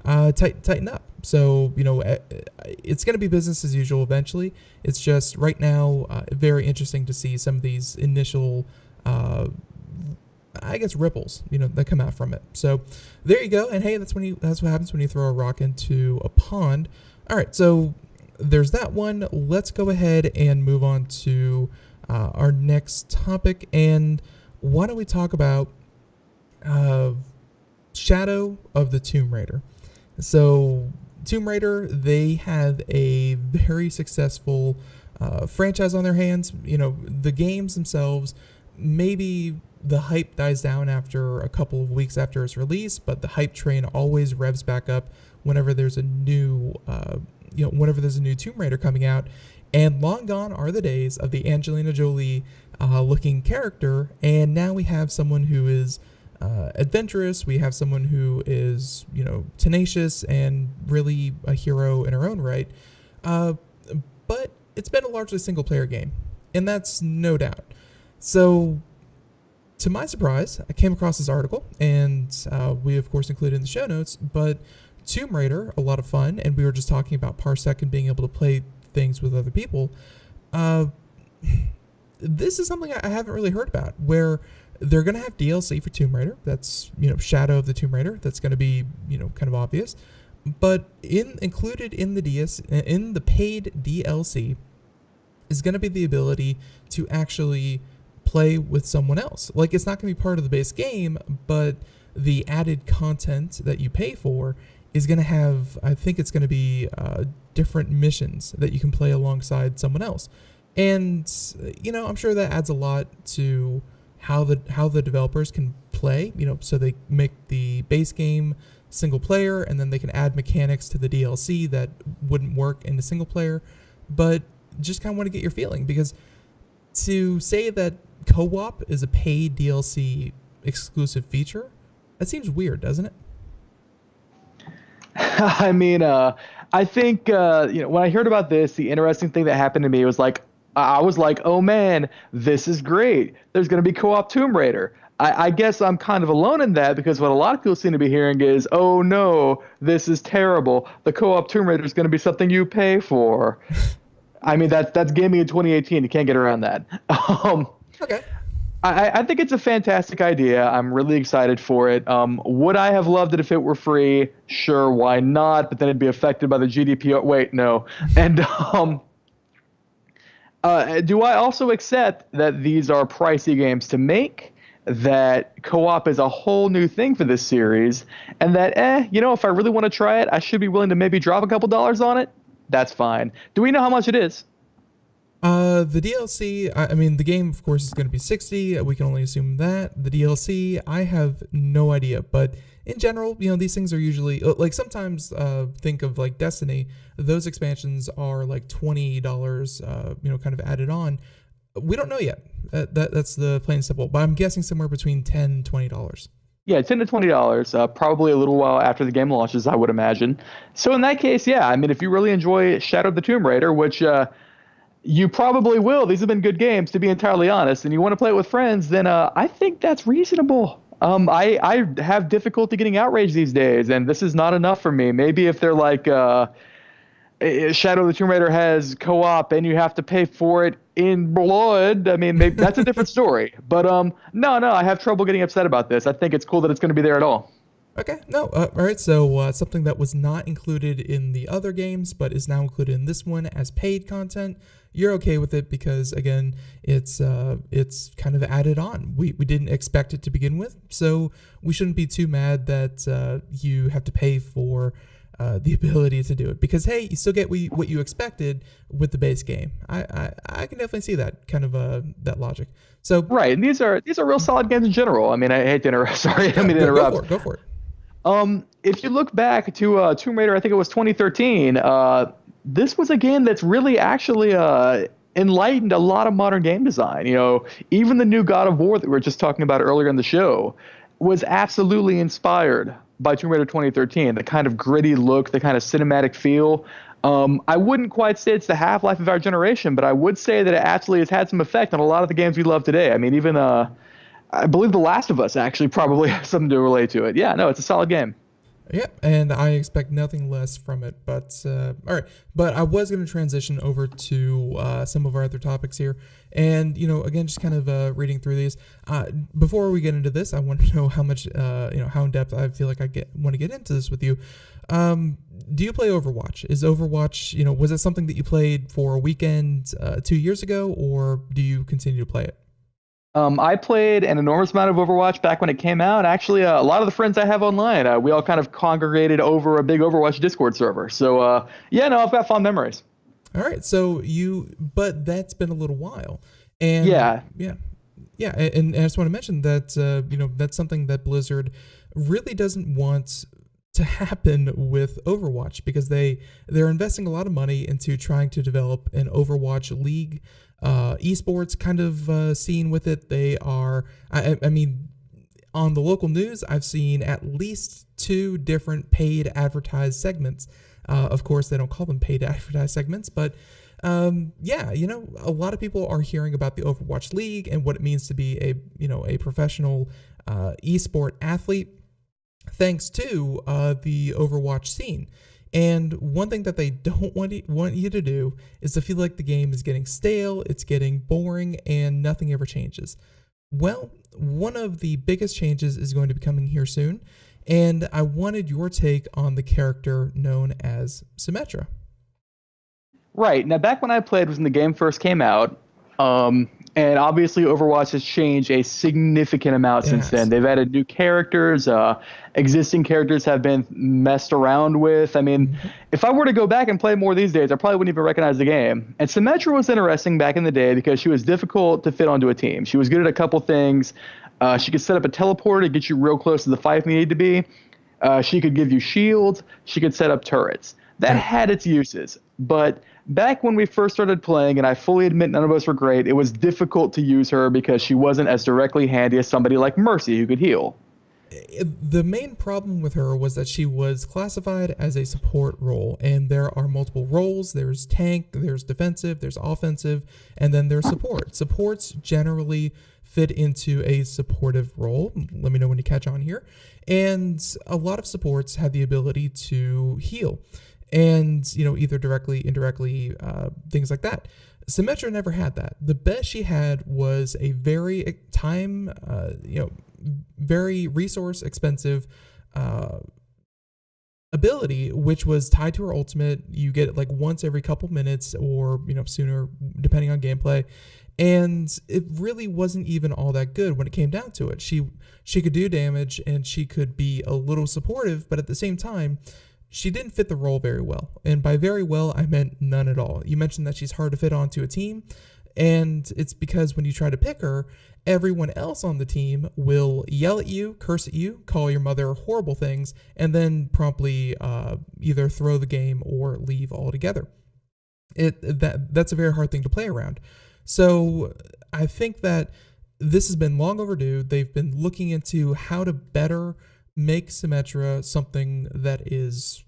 tighten up. So, it's going to be business as usual eventually. It's just right now very interesting to see some of these initial, ripples, that come out from it. So there you go. And hey, that's what happens when you throw a rock into a pond. All right. So there's that one. Let's go ahead and move on to our next topic. And why don't we talk about Shadow of the Tomb Raider? So Tomb Raider, they have a very successful franchise on their hands. You know, the games themselves, maybe the hype dies down after a couple of weeks after its release, but the hype train always revs back up whenever there's a new whenever there's a new Tomb Raider coming out. And long gone are the days of the Angelina Jolie looking character, and now we have someone who is adventurous. We have someone who is, you know, tenacious and really a hero in her own right. But it's been a largely single player game, and that's no doubt. So to my surprise, I came across this article, and we of course included in the show notes, but Tomb Raider, a lot of fun, and we were just talking about Parsec and being able to play things with other people. This is something I haven't really heard about, where they're going to have DLC for Tomb Raider. That's, you know, Shadow of the Tomb Raider. That's going to be, you know, kind of obvious. But included in the paid DLC is going to be the ability to actually play with someone else. Like, it's not going to be part of the base game, but the added content that you pay for is going to have, I think it's going to be different missions that you can play alongside someone else. And, you know, I'm sure that adds a lot to how the developers can play, you know, so they make the base game single player, and then they can add mechanics to the DLC that wouldn't work in the single player. But just kind of want to get your feeling, because to say that co-op is a paid DLC exclusive feature, that seems weird, doesn't it? I mean, I think, when I heard about this, the interesting thing that happened to me was I was like, oh man, this is great. There's going to be co-op Tomb Raider. I guess I'm kind of alone in that, because what a lot of people seem to be hearing is, oh no, this is terrible. The co-op Tomb Raider is going to be something you pay for. I mean, that's gaming in 2018. You can't get around that. Okay. I think it's a fantastic idea. I'm really excited for it. Would I have loved it if it were free? Sure, why not? But then it'd be affected by the GDPR. Wait, no. And do I also accept that these are pricey games to make, that co-op is a whole new thing for this series, and that, if I really want to try it, I should be willing to maybe drop a couple dollars on it? That's fine. Do we know how much it is? The DLC, I mean, the game, of course, is going to be $60. We can only assume that. The DLC, I have no idea. But in general, you know, these things are usually, like, sometimes think of, like, Destiny. Those expansions are, like, $20, kind of added on. We don't know yet. That's the plain and simple. But I'm guessing somewhere between $10 and $20. Yeah, $10 to $20, probably a little while after the game launches, I would imagine. So in that case, yeah, I mean, if you really enjoy Shadow of the Tomb Raider, which you probably will, these have been good games, to be entirely honest, and you want to play it with friends, then I think that's reasonable. I have difficulty getting outraged these days, and this is not enough for me. Maybe if they're like, Shadow of the Tomb Raider has co-op and you have to pay for it in blood, I mean, maybe that's a different story. But no, I have trouble getting upset about this. I think it's cool that it's going to be there at all. Okay, no, all right, so something that was not included in the other games, but is now included in this one as paid content, you're okay with it because, again, it's kind of added on. We didn't expect it to begin with, so we shouldn't be too mad that you have to pay for the ability to do it, because, hey, you still get what you expected with the base game. I can definitely see that kind of that logic. So right, and these are real solid games in general. I mean, I hate to interrupt. Sorry, I didn't mean to interrupt. Go for it. If you look back to Tomb Raider, I think it was 2013. This was a game that's really actually enlightened a lot of modern game design. You know, even the new God of War that we were just talking about earlier in the show was absolutely inspired by Tomb Raider 2013. The kind of gritty look, the kind of cinematic feel. I wouldn't quite say it's the half-life of our generation, but I would say that it actually has had some effect on a lot of the games we love today. I mean, even I believe The Last of Us actually probably has something to relate to it. Yeah, no, it's a solid game. Yeah, and I expect nothing less from it. But all right, but I was going to transition over to some of our other topics here, and again, just kind of reading through these. Before we get into this, I want to know how much, how in depth I feel like I want to get into this with you. Do you play Overwatch? Is Overwatch, was it something that you played for a weekend 2 years ago, or do you continue to play it? I played an enormous amount of Overwatch back when it came out. Actually, a lot of the friends I have online, we all kind of congregated over a big Overwatch Discord server. So, I've got fond memories. All right. So but that's been a little while. And yeah. And I just want to mention that, that's something that Blizzard really doesn't want to happen with Overwatch, because they're investing a lot of money into trying to develop an Overwatch league, esports kind of scene with it. They are, I mean, on the local news, I've seen at least 2 different paid advertised segments. Of course, they don't call them paid advertised segments, but a lot of people are hearing about the Overwatch League and what it means to be a professional esport athlete, thanks to the Overwatch scene. And one thing that they don't want you to do is to feel like the game is getting stale, it's getting boring, and nothing ever changes. Well, one of the biggest changes is going to be coming here soon, and I wanted your take on the character known as Symmetra. Right. Now, back when I played was when the game first came out, and obviously Overwatch has changed a significant amount since then. They've added new characters. Existing characters have been messed around with. I mean, if I were to go back and play more these days, I probably wouldn't even recognize the game. And Symmetra was interesting back in the day because she was difficult to fit onto a team. She was good at a couple things. She could set up a teleporter to get you real close to the fight if you needed to be. She could give you shields. She could set up turrets. That had its uses. But back when we first started playing, and I fully admit none of us were great, it was difficult to use her because she wasn't as directly handy as somebody like Mercy who could heal. The main problem with her was that she was classified as a support role, and there are multiple roles. There's tank, there's defensive, there's offensive, and then there's support. Supports generally fit into a supportive role. Let me know when you catch on here. And a lot of supports have the ability to heal, and either directly, indirectly, things like that. Symmetra never had that. The best she had was a very very resource expensive ability, which was tied to her ultimate. You get it like once every couple minutes, or sooner, depending on gameplay. And it really wasn't even all that good when it came down to it. She could do damage, and she could be a little supportive, but at the same time, she didn't fit the role very well. And by very well, I meant none at all. You mentioned that she's hard to fit onto a team, and it's because when you try to pick her, everyone else on the team will yell at you, curse at you, call your mother horrible things, and then promptly either throw the game or leave altogether. That's a very hard thing to play around. So I think that this has been long overdue. They've been looking into how to better make Symmetra something that is,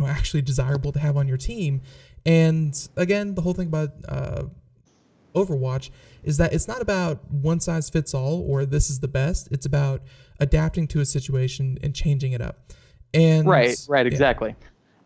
actually desirable to have on your team. And again, the whole thing about Overwatch is that it's not about one size fits all or this is the best. It's about adapting to a situation and changing it up. And right, exactly.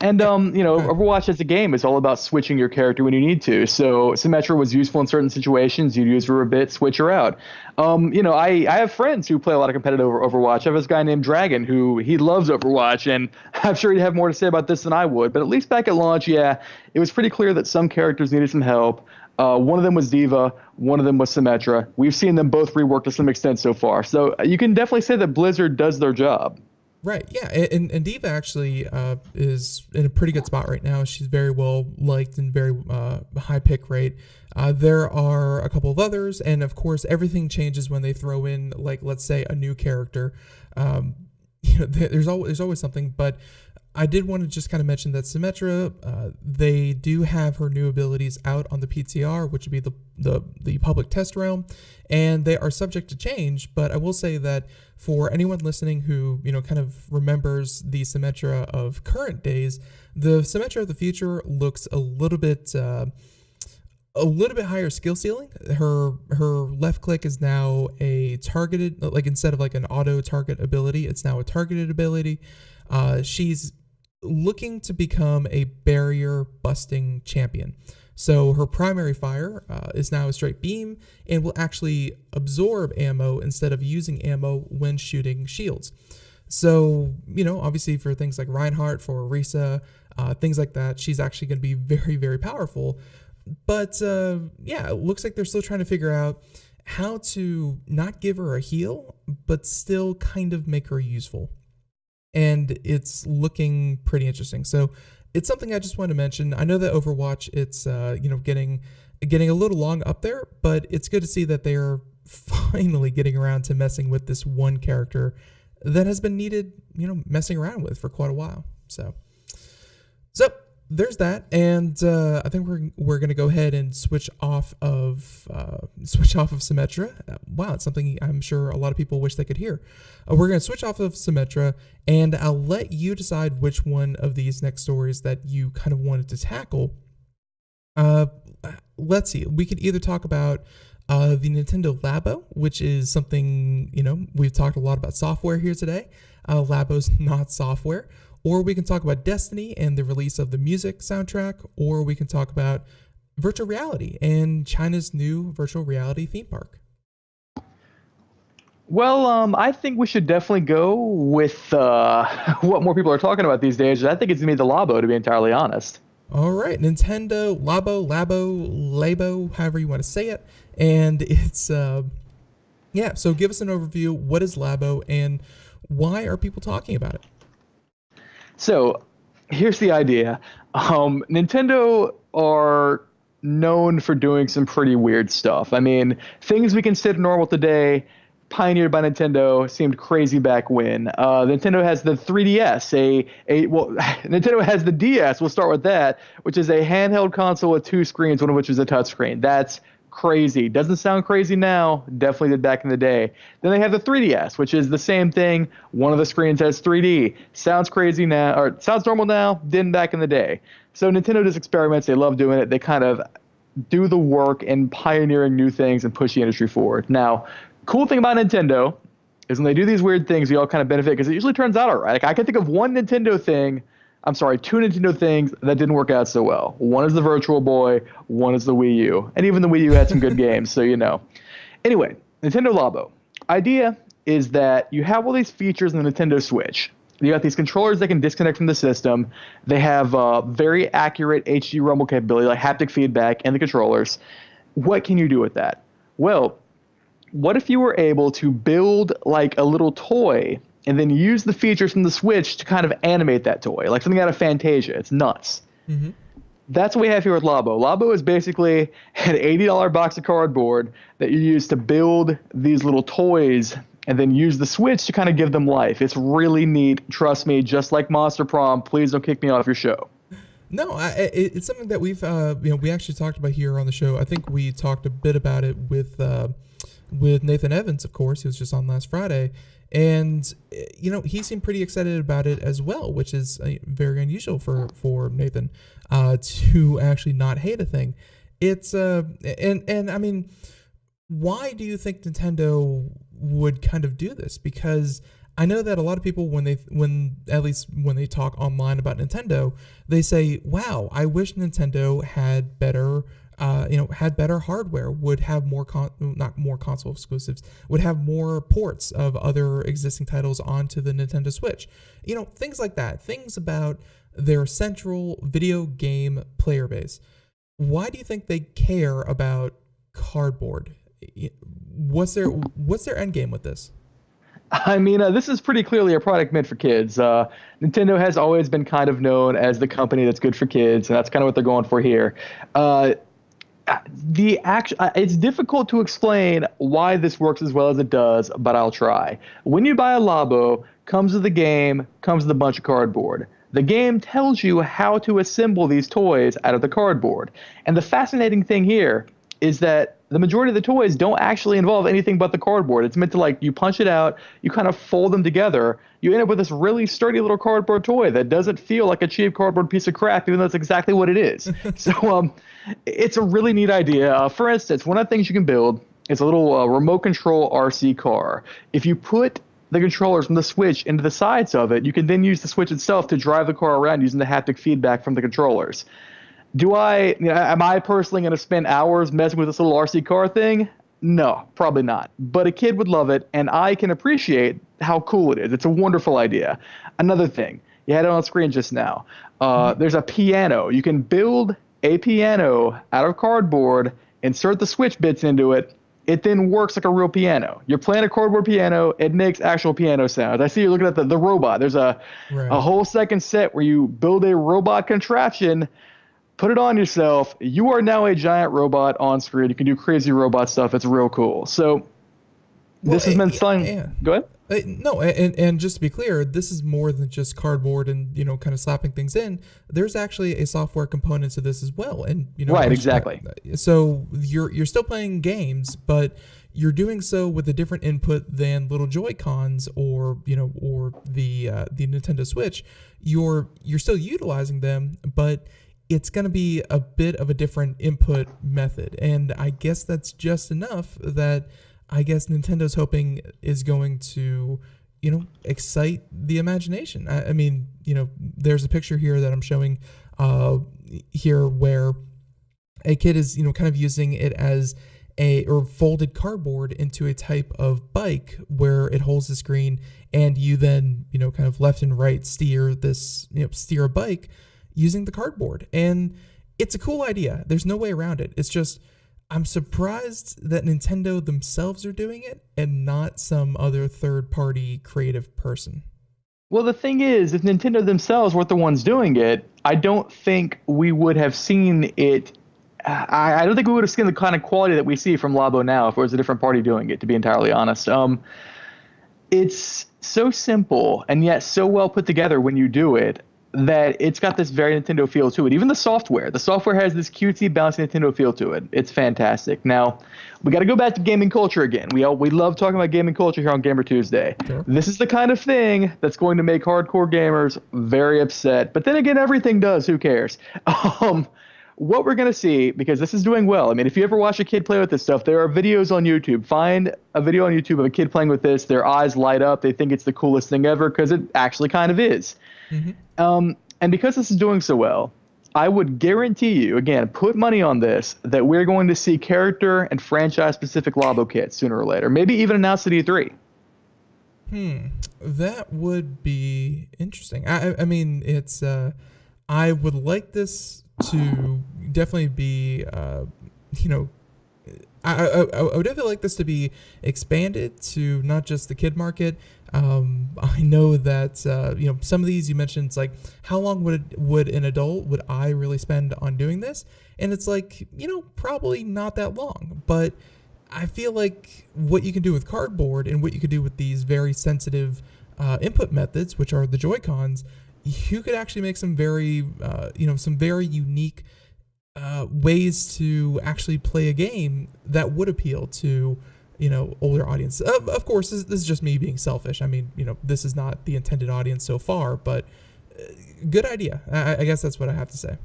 And Overwatch as a game is all about switching your character when you need to. So Symmetra was useful in certain situations. You'd use her a bit, switch her out. I have friends who play a lot of competitive Overwatch. I have this guy named Dragon who he loves Overwatch, and I'm sure he'd have more to say about this than I would. But at least back at launch, it was pretty clear that some characters needed some help. One of them was Diva. One of them was Symmetra. We've seen them both reworked to some extent so far. So you can definitely say that Blizzard does their job. Right, yeah, and Diva actually is in a pretty good spot right now. She's very well liked and very high pick rate. There are a couple of others, and of course, everything changes when they throw in, like, let's say, a new character. There's always something, but I did want to just kind of mention that Symmetra, they do have her new abilities out on the PTR, which would be the public test realm, and they are subject to change. But I will say that for anyone listening who kind of remembers the Symmetra of current days, the Symmetra of the future looks a little bit a little bit higher skill ceiling. Her left click is now a targeted, like instead of like an auto target ability, it's now a targeted ability. She's looking to become a barrier busting champion. So her primary fire is now a straight beam and will actually absorb ammo instead of using ammo when shooting shields. So, obviously for things like Reinhardt, for Orisa, things like that, she's actually going to be very, very powerful. But it looks like they're still trying to figure out how to not give her a heal, but still kind of make her useful. And it's looking pretty interesting. So it's something I just wanted to mention. I know that Overwatch, it's getting a little long up there, but it's good to see that they're finally getting around to messing with this one character that has been needed, messing around with for quite a while. So there's that, and I think we're gonna go ahead and switch off of Symmetra. Wow, it's something I'm sure a lot of people wish they could hear. We're gonna switch off of Symmetra, and I'll let you decide which one of these next stories that you kind of wanted to tackle. Let's see. We could either talk about the Nintendo Labo, which is something, we've talked a lot about software here today. Labo's not software. Or we can talk about Destiny and the release of the music soundtrack, or we can talk about virtual reality and China's new virtual reality theme park. Well, I think we should definitely go with what more people are talking about these days. I think it's going to be the Labo, to be entirely honest. All right, Nintendo, Labo, however you want to say it. And it's, so give us an overview. What is Labo and why are people talking about it? So here's the idea. Nintendo are known for doing some pretty weird stuff. I mean, things we consider normal today, pioneered by Nintendo, seemed crazy back when. Nintendo has the 3DS, Nintendo has the DS, we'll start with that, which is a handheld console with two screens, one of which is a touchscreen. That's crazy. Doesn't sound crazy now, definitely did back in the day. Then they have the 3DS, which is the same thing. One of the screens has 3D. Sounds crazy now, or sounds normal now, didn't back in the day. So Nintendo does experiments. They love doing it. They kind of do the work in pioneering new things and push the industry forward. Now, cool thing about Nintendo is when they do these weird things, we all kind of benefit because it usually turns out all right. Like I can think of two Nintendo things that didn't work out so well. One is the Virtual Boy, one is the Wii U. And even the Wii U had some good games, so Anyway, Nintendo Labo. Idea is that you have all these features in the Nintendo Switch. You got these controllers that can disconnect from the system. They have very accurate HD rumble capability, like haptic feedback in the controllers. What can you do with that? Well, what if you were able to build like a little toy and then use the features from the Switch to kind of animate that toy, like something out of Fantasia? It's nuts. Mm-hmm. That's what we have here with Labo. Labo is basically an $80 box of cardboard that you use to build these little toys and then use the Switch to kind of give them life. It's really neat. Trust me, just like Monster Prom, please don't kick me off your show. No, it's something that we've, we actually talked about here on the show. I think we talked a bit about it with Nathan Evans, of course. He was just on last Friday. And, he seemed pretty excited about it as well, which is very unusual for Nathan to actually not hate a thing. It's, and I mean, why do you think Nintendo would kind of do this? Because I know that a lot of people, when they talk online about Nintendo, they say, wow, I wish Nintendo had better hardware, would have not more console exclusives, would have more ports of other existing titles onto the Nintendo Switch. Things like that. Things about their central video game player base. Why do you think they care about cardboard? What's their end game with this? I mean, this is pretty clearly a product meant for kids. Nintendo has always been kind of known as the company that's good for kids, and that's kind of what they're going for here. It's difficult to explain why this works as well as it does, but I'll try. When you buy a Labo, comes with the game, comes with a bunch of cardboard. The game tells you how to assemble these toys out of the cardboard. And the fascinating thing here is that the majority of the toys don't actually involve anything but the cardboard. It's meant to, like, you punch it out, you kind of fold them together, you end up with this really sturdy little cardboard toy that doesn't feel like a cheap cardboard piece of crap, even though that's exactly what it is. So it's a really neat idea. For instance, one of the things you can build is a little remote control RC car. If you put the controllers from the Switch into the sides of it, you can then use the Switch itself to drive the car around using the haptic feedback from the controllers. Am I personally going to spend hours messing with this little RC car thing? No, probably not. But a kid would love it, and I can appreciate how cool it is. It's a wonderful idea. Another thing, you had it on screen just now. There's a piano. You can build a piano out of cardboard, insert the Switch bits into it. It then works like a real piano. You're playing a cardboard piano. It makes actual piano sounds. I see you're looking at the robot. There's a whole second set where you build a robot contraption, put it on yourself. You are now a giant robot on screen. You can do crazy robot stuff. It's real cool. So this has been selling. Go ahead. No, and just to be clear, this is more than just cardboard and, kind of slapping things in. There's actually a software component to this as well. And, right, exactly. So you're still playing games, but you're doing so with a different input than little Joy-Cons or the Nintendo Switch. You're still utilizing them, but it's going to be a bit of a different input method. And I guess that's just enough that I guess Nintendo's hoping is going to, excite the imagination. I mean, there's a picture here that I'm showing here where a kid is, kind of using it as or folded cardboard into a type of bike where it holds the screen and you then, kind of left and right steer a bike using the cardboard. And it's a cool idea. There's no way around it. It's just, I'm surprised that Nintendo themselves are doing it and not some other third-party creative person. Well, the thing is, if Nintendo themselves weren't the ones doing it, I don't think we would have seen it. I don't think we would have seen the kind of quality that we see from Labo now if it was a different party doing it, to be entirely honest. It's so simple and yet so well put together when you do it that it's got this very Nintendo feel to it. Even the software has this cutesy, bouncy Nintendo feel to it. It's fantastic. Now, we got to go back to gaming culture again. We love talking about gaming culture here on Gamer Tuesday. Sure. This is the kind of thing that's going to make hardcore gamers very upset. But then again, everything does. Who cares? What we're going to see, because this is doing well. I mean, if you ever watch a kid play with this stuff, there are videos on YouTube. Find a video on YouTube of a kid playing with this. Their eyes light up. They think it's the coolest thing ever because it actually kind of is. Mm-hmm. And because this is doing so well, I would guarantee you, again, put money on this, that we're going to see character and franchise-specific Labo kits sooner or later. Maybe even announced at E3. That would be interesting. I mean, it's I would like this to definitely be, I would definitely like this to be expanded to not just the kid market. I know that, some of these you mentioned, it's like, how long would an adult, would I really spend on doing this? And it's like, probably not that long, but I feel like what you can do with cardboard and what you could do with these very sensitive input methods, which are the Joy-Cons, you could actually make some very, some very unique ways to actually play a game that would appeal to, older audience. Of course, this is just me being selfish. I mean, this is not the intended audience so far, but good idea. I guess that's what I have to say.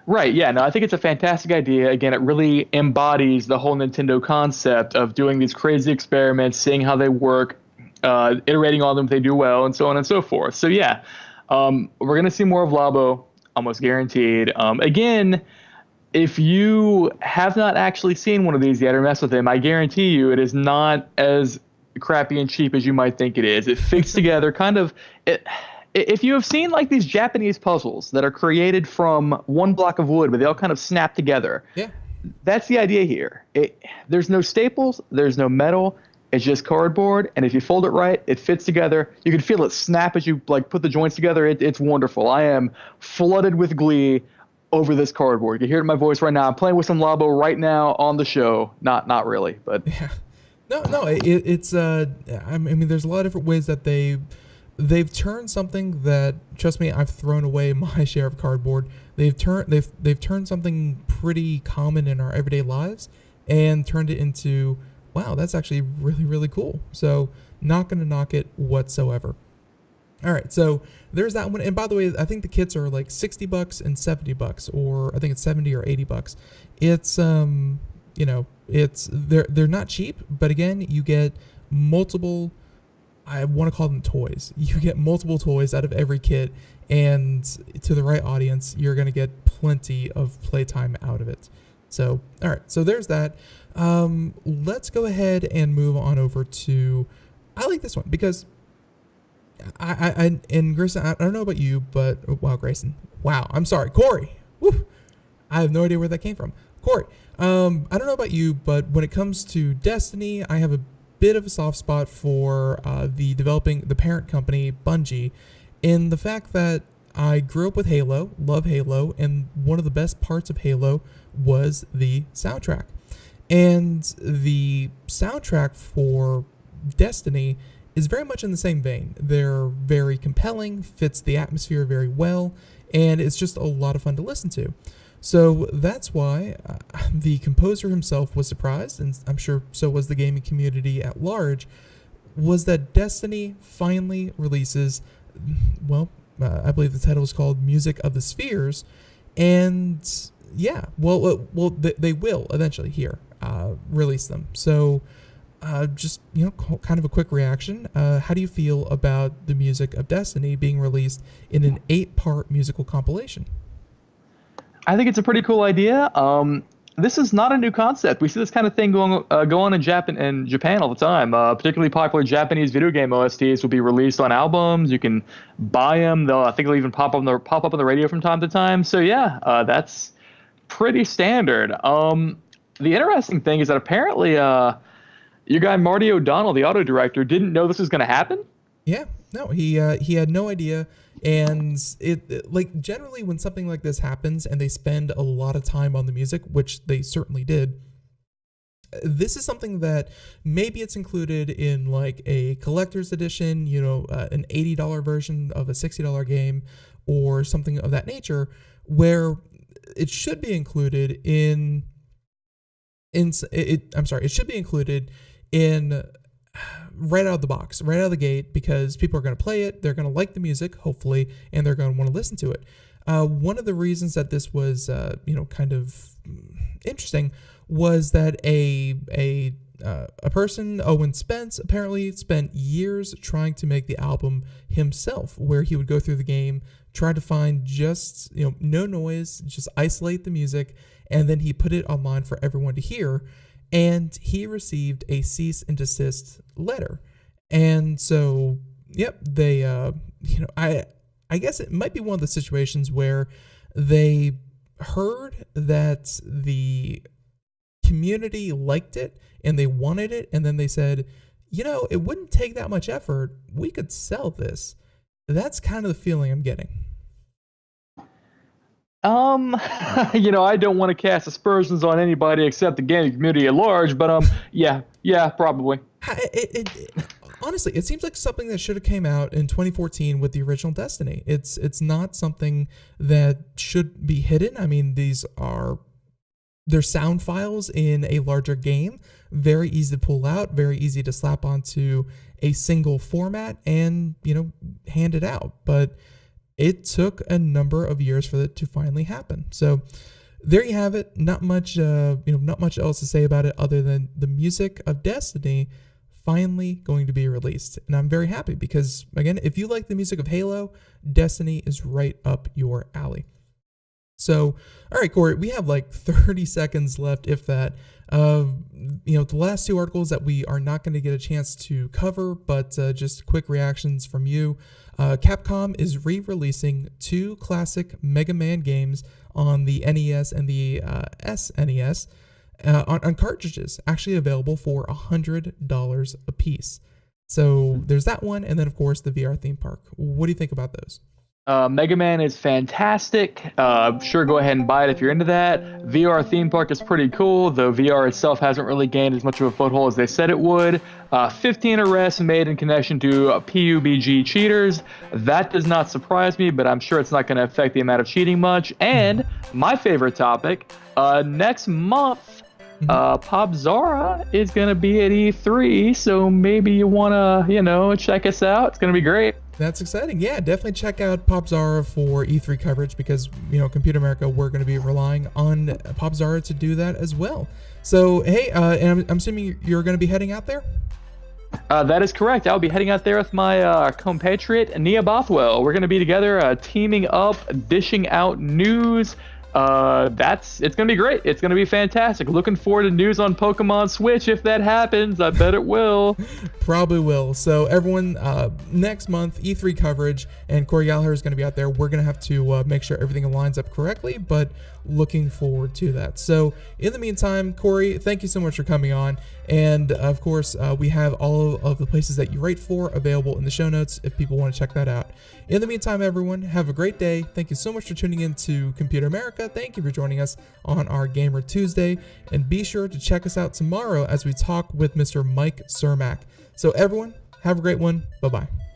Right. Yeah. No, I think it's a fantastic idea. Again, it really embodies the whole Nintendo concept of doing these crazy experiments, seeing how they work, iterating on them if they do well, and so on and so forth. So, yeah, we're going to see more of Labo, almost guaranteed. Again, if you have not actually seen one of these yet or messed with them, I guarantee you it is not as crappy and cheap as you might think it is. It fits together kind of if you have seen like these Japanese puzzles that are created from one block of wood, but they all kind of snap together. Yeah. That's the idea here. There's no staples. There's no metal. It's just cardboard. And if you fold it right, it fits together. You can feel it snap as you like put the joints together. It's wonderful. I am flooded with glee over this cardboard. You can hear it in my voice right now. I'm playing with some Labo right now on the show. Not really, but yeah. No. It's I mean, there's a lot of different ways that they they've turned something that, trust me, I've thrown away my share of cardboard. They've turned something pretty common in our everyday lives and turned it into, wow, that's actually really, really cool. So not going to knock it whatsoever. All right, so there's that one. And by the way, I think the kits are like $60 and $70, or I think it's 70 or $80. It's they're not cheap, but again, you get multiple, I want to call them toys. You get multiple toys out of every kit, and to the right audience, you're going to get plenty of playtime out of it. So, all right, so there's that. Let's go ahead and move on over to, I like this one because and Grayson, I don't know about you, but Grayson. Wow, I'm sorry, Cory. Woo, I have no idea where that came from. Cory, I don't know about you, but when it comes to Destiny, I have a bit of a soft spot for the parent company, Bungie, in the fact that I grew up with Halo, love Halo, and one of the best parts of Halo was the soundtrack. And the soundtrack for Destiny is very much in the same vein. They're very compelling, fits the atmosphere very well, and it's just a lot of fun to listen to. So that's why the composer himself was surprised, and I'm sure so was the gaming community at large, was that Destiny finally releases, I believe the title is called Music of the Spheres, and yeah, they will eventually release them. So just, kind of a quick reaction. How do you feel about the music of Destiny being released in an 8-part musical compilation? I think it's a pretty cool idea. This is not a new concept. We see this kind of thing going on in Japan all the time. Particularly popular Japanese video game OSTs will be released on albums. You can buy them. I think they'll even pop up on the radio from time to time. So yeah, that's pretty standard. The interesting thing is that apparently your guy Marty O'Donnell, the auto director, didn't know this was going to happen. Yeah, no, he had no idea. And it like generally when something like this happens and they spend a lot of time on the music, which they certainly did, this is something that maybe it's included in like a collector's edition, an $80 version of a $60 game or something of that nature, where it should be included it should be included in right out of the box, right out of the gate, because people are going to play it, they're going to like the music, hopefully, and they're going to want to listen to it. One of the reasons that this was, kind of interesting was that a person, Owen Spence, apparently spent years trying to make the album himself, where he would go through the game, try to find just, no noise, just isolate the music, and then he put it online for everyone to hear. And he received a cease and desist letter. And so, yep, they, I guess it might be one of the situations where they heard that the community liked it and they wanted it. And then they said, it wouldn't take that much effort. We could sell this. That's kind of the feeling I'm getting. I don't want to cast aspersions on anybody except the gaming community at large, but yeah, probably. Honestly, it seems like something that should have came out in 2014 with the original Destiny. It's not something that should be hidden. I mean, they're sound files in a larger game, very easy to pull out, very easy to slap onto a single format and, hand it out. But it took a number of years for it to finally happen. So there you have it. Not much else to say about it other than the music of Destiny finally going to be released. And I'm very happy because, again, if you like the music of Halo, Destiny is right up your alley. So, all right, Cory, we have like 30 seconds left, if that. The last two articles that we are not going to get a chance to cover, but just quick reactions from you. Capcom is re-releasing 2 classic Mega Man games on the NES and the SNES on cartridges, actually available for $100 a piece. So there's that one, and then of course the VR theme park. What do you think about those? Mega Man is fantastic. Sure, go ahead and buy it if you're into that. VR theme park is pretty cool, though VR itself hasn't really gained as much of a foothold as they said it would. 15 arrests made in connection to PUBG cheaters. That does not surprise me, but I'm sure it's not going to affect the amount of cheating much. And my favorite topic, next month, Popzara is going to be at E3, so maybe you want to, check us out. It's going to be great. That's exciting. Yeah, definitely check out Popzara for E3 coverage because, Computer America, we're going to be relying on Popzara to do that as well. So, hey, and I'm assuming you're going to be heading out there? That is correct. I'll be heading out there with my compatriot, Nia Bothwell. We're going to be together teaming up, dishing out news. It's going to be great. It's going to be fantastic. Looking forward to news on Pokemon Switch if that happens. I bet it will. Probably will. So everyone, next month, E3 coverage, and Cory Galliher is going to be out there. We're going to have to make sure everything lines up correctly, but looking forward to that. So in the meantime, Cory, thank you so much for coming on. And of course, we have all of the places that you write for available in the show notes if people want to check that out. In the meantime, everyone, have a great day. Thank you so much for tuning in to Computer America. Thank you for joining us on our Gamer Tuesday. And be sure to check us out tomorrow as we talk with Mr. Mike Cermak. So everyone, have a great one. Bye-bye.